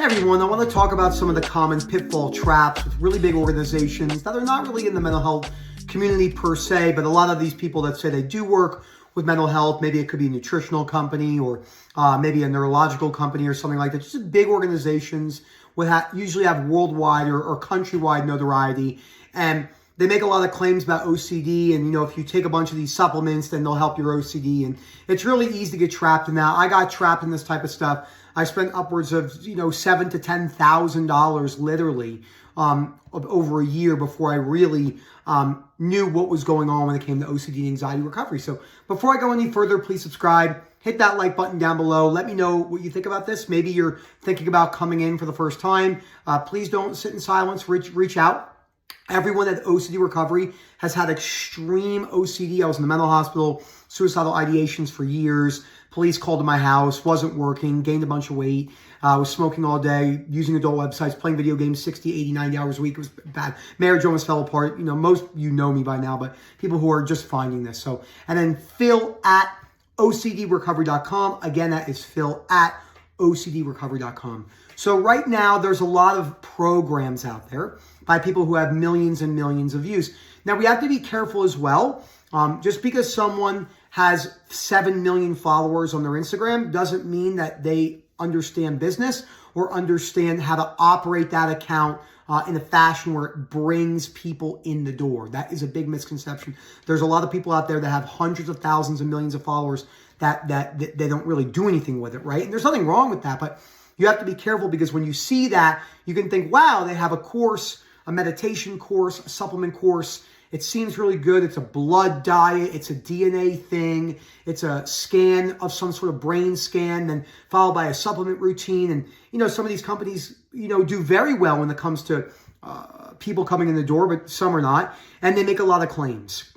Hey everyone, I want to talk about some of the common pitfall traps with really big organizations that are not really in the mental health community per se, but a lot of these people that say they do work with mental health, maybe it could be a nutritional company or maybe a neurological company or something like that. Just big organizations would usually have worldwide or countrywide notoriety, and they make a lot of claims about OCD, and if you take a bunch of these supplements, then they'll help your OCD, and it's really easy to get trapped in that. I got trapped in this type of stuff. I spent upwards of $7,000 to $10,000 literally over a year before I really knew what was going on when it came to OCD and anxiety recovery. So before I go any further, please subscribe. Hit that like button down below. Let me know what you think about this. Maybe you're thinking about coming in for the first time. Please don't sit in silence. Reach out. Everyone at OCD Recovery has had extreme OCD. I was in the mental hospital, suicidal ideations for years. Police called to my house, wasn't working, gained a bunch of weight. Was smoking all day, using adult websites, playing video games 60, 80, 90 hours a week. It was bad. Marriage almost fell apart. Most of you know me by now, but people who are just finding this. So, and then Phil at OCDrecovery.com. Again, that is Phil at OCDrecovery.com. So right now, there's a lot of programs out there by people who have millions and millions of views. Now, we have to be careful as well. Just because someone has 7 million followers on their Instagram doesn't mean that they understand business or understand how to operate that account in a fashion where it brings people in the door. That is a big misconception. There's a lot of people out there that have hundreds of thousands and millions of followers that they don't really do anything with it, right? And there's nothing wrong with that, but you have to be careful because when you see that, you can think, wow, they have a course, a meditation course, a supplement course. It seems really good. It's a blood diet. It's a DNA thing. It's a scan of some sort of brain scan, then followed by a supplement routine. And, some of these companies, do very well when it comes to people coming in the door, but some are not. And they make a lot of claims.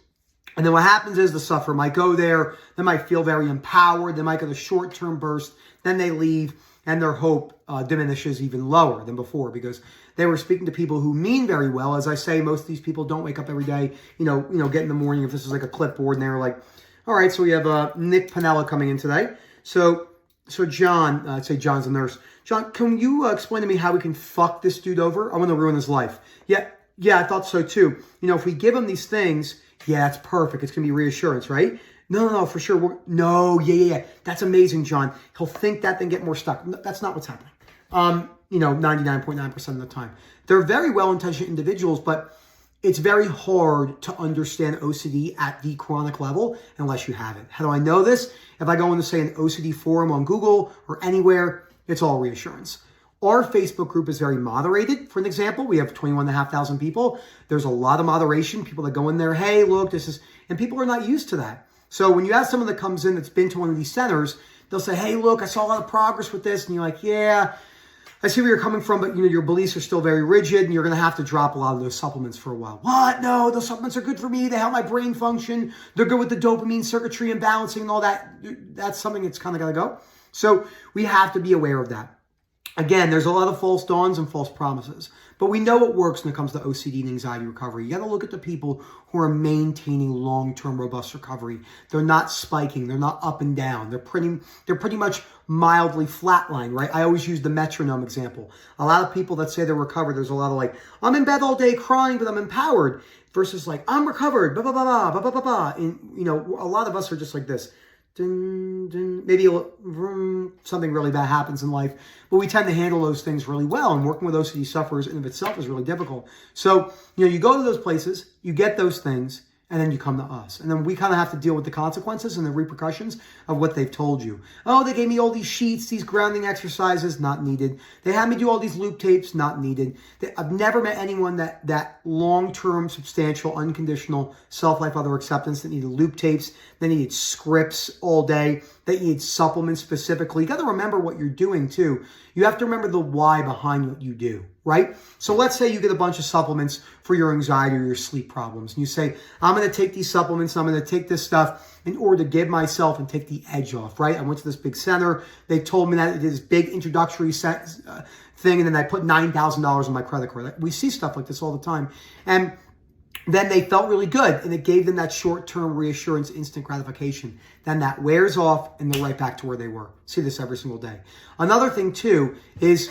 And then what happens is the sufferer might go there. They might feel very empowered. They might get a short-term burst. Then they leave, and their hope diminishes even lower than before because they were speaking to people who mean very well. As I say, most of these people don't wake up every day, get in the morning. If this is like a clipboard and they're like, all right, so we have Nick Pinella coming in today. So John, I'd say John's a nurse. John, can you explain to me how we can fuck this dude over? I want to ruin his life. Yeah, I thought so too. If we give him these things, yeah, it's perfect. It's going to be reassurance, right? No, for sure. Yeah. That's amazing, John. He'll think that, then get more stuck. No, that's not what's happening. 99.9% of the time. They're very well-intentioned individuals, but it's very hard to understand OCD at the chronic level unless you have it. How do I know this? If I go into, say, an OCD forum on Google or anywhere, it's all reassurance. Our Facebook group is very moderated. For an example, we have 21,500 people. There's a lot of moderation. People that go in there, hey, look, and people are not used to that. So when you have someone that comes in that's been to one of these centers, they'll say, hey, look, I saw a lot of progress with this. And you're like, yeah, I see where you're coming from, but your beliefs are still very rigid and you're going to have to drop a lot of those supplements for a while. What? No, those supplements are good for me. They help my brain function. They're good with the dopamine circuitry and balancing and all that. That's something that's kind of got to go. So we have to be aware of that. Again, there's a lot of false dawns and false promises, but we know what works when it comes to OCD and anxiety recovery. You got to look at the people who are maintaining long-term robust recovery. They're not spiking. They're not up and down. They're pretty much mildly flatline, right? I always use the metronome example. A lot of people that say they're recovered, there's a lot of like, I'm in bed all day crying, but I'm empowered, versus like, I'm recovered, blah, blah, blah, blah, blah, blah, blah, blah. And, a lot of us are just like this. Maybe something really bad happens in life, but we tend to handle those things really well, and working with OCD sufferers in of itself is really difficult. So, you go to those places, you get those things, and then you come to us. And then we kind of have to deal with the consequences and the repercussions of what they've told you. Oh, they gave me all these sheets, these grounding exercises, not needed. They had me do all these loop tapes, not needed. I've never met anyone that long-term, substantial, unconditional self-life, other acceptance that needed loop tapes, that needed scripts all day, that needed supplements specifically. You got to remember what you're doing too. You have to remember the why behind what you do, right? So let's say you get a bunch of supplements for your anxiety or your sleep problems. And you say, I'm going to take these supplements, I'm going to take this stuff in order to give myself and take the edge off, right? I went to this big center. They told me that it is big introductory thing, and then I put $9,000 on my credit card. We see stuff like this all the time. And then they felt really good, and it gave them that short-term reassurance, instant gratification. Then that wears off, and they're right back to where they were. See this every single day. Another thing, too, is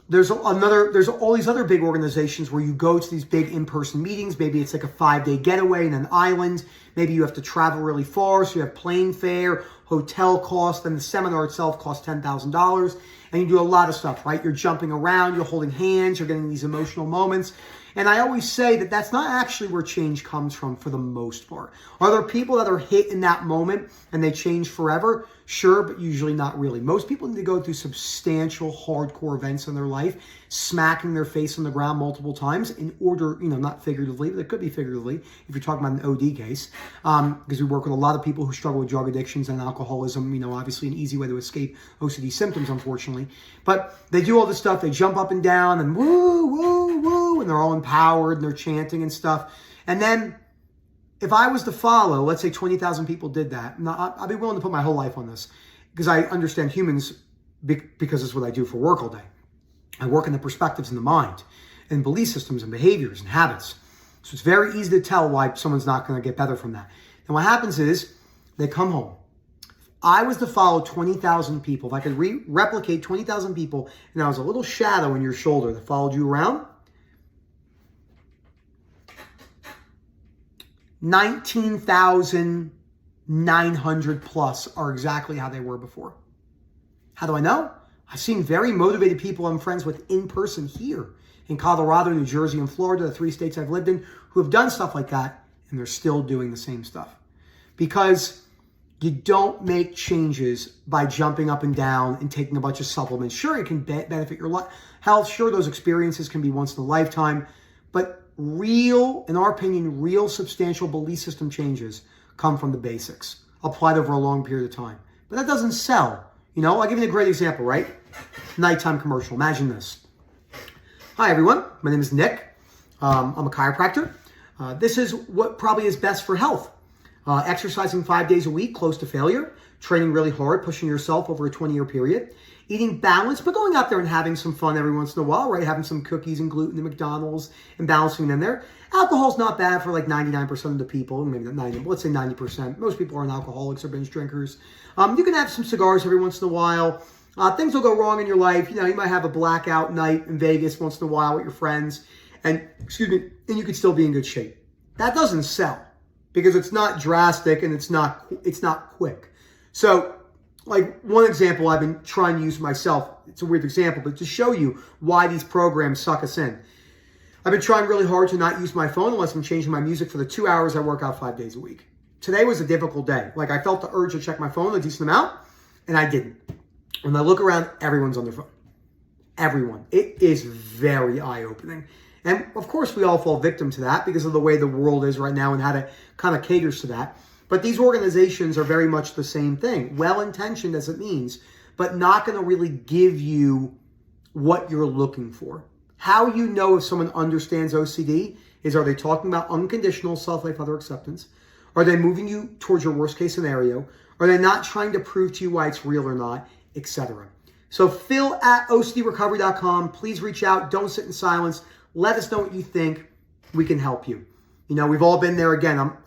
there's all these other big organizations where you go to these big in-person meetings. Maybe it's like a 5-day getaway in an island. Maybe you have to travel really far, so you have plane fare, hotel cost, and the seminar itself costs $10,000. And you do a lot of stuff, right? You're jumping around, you're holding hands, you're getting these emotional moments. And I always say that that's not actually where change comes from for the most part. Are there people that are hit in that moment and they change forever? Sure, but usually not really. Most people need to go through substantial, hardcore events in their life, smacking their face on the ground multiple times in order, not figuratively, but it could be figuratively if you're talking about an OD case, because we work with a lot of people who struggle with drug addictions and alcoholism, obviously an easy way to escape OCD symptoms, unfortunately. But they do all this stuff. They jump up and down and woo, woo, woo, and they're all empowered and they're chanting and stuff. And then if I was to follow, let's say 20,000 people did that, I'd be willing to put my whole life on this because I understand humans because it's what I do for work all day. I work in the perspectives in the mind and belief systems and behaviors and habits. So it's very easy to tell why someone's not going to get better from that. And what happens is they come home. If I was to follow 20,000 people, if I could replicate 20,000 people and I was a little shadow in your shoulder that followed you around, 19,900 plus are exactly how they were before. How do I know? I've seen very motivated people I'm friends with in person here in Colorado, New Jersey, and Florida, the 3 states I've lived in, who have done stuff like that, and they're still doing the same stuff. Because you don't make changes by jumping up and down and taking a bunch of supplements. Sure, it can benefit your health. Sure, those experiences can be once in a lifetime, but in our opinion, real substantial belief system changes come from the basics, applied over a long period of time. But that doesn't sell. I'll give you a great example, right? Nighttime commercial. Imagine this. Hi, everyone. My name is Nick. I'm a chiropractor. This is what probably is best for health. Exercising 5 days a week, close to failure, training really hard, pushing yourself over a 20-year period, eating balanced, but going out there and having some fun every once in a while, right? Having some cookies and gluten and McDonald's and balancing them there. Alcohol's not bad for like 99% of the people, maybe not 90, but let's say 90%. Most people aren't alcoholics or binge drinkers. You can have some cigars every once in a while. Things will go wrong in your life. You might have a blackout night in Vegas once in a while with your friends, and you could still be in good shape. That doesn't sell because it's not drastic and it's not quick. So, like one example I've been trying to use myself, it's a weird example, but to show you why these programs suck us in. I've been trying really hard to not use my phone unless I'm changing my music for the 2 hours I work out 5 days a week. Today was a difficult day. Like I felt the urge to check my phone a decent amount, and I didn't. When I look around, everyone's on their phone. Everyone. It is very eye-opening. And of course, we all fall victim to that because of the way the world is right now and how it kind of caters to that. But these organizations are very much the same thing. Well-intentioned as it means, but not going to really give you what you're looking for. How you know if someone understands OCD is, are they talking about unconditional self-life, other acceptance? Are they moving you towards your worst case scenario? Are they not trying to prove to you why it's real or not, etc.? So Phil@OCDrecovery.com. Please reach out. Don't sit in silence. Let us know what you think. We can help you. We've all been there. Again, I'm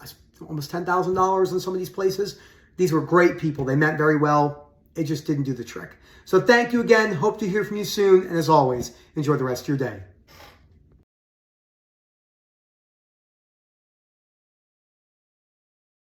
almost $10,000 in some of these places. These were great people. They meant very well. It just didn't do the trick. So thank you again. Hope to hear from you soon. And as always, enjoy the rest of your day.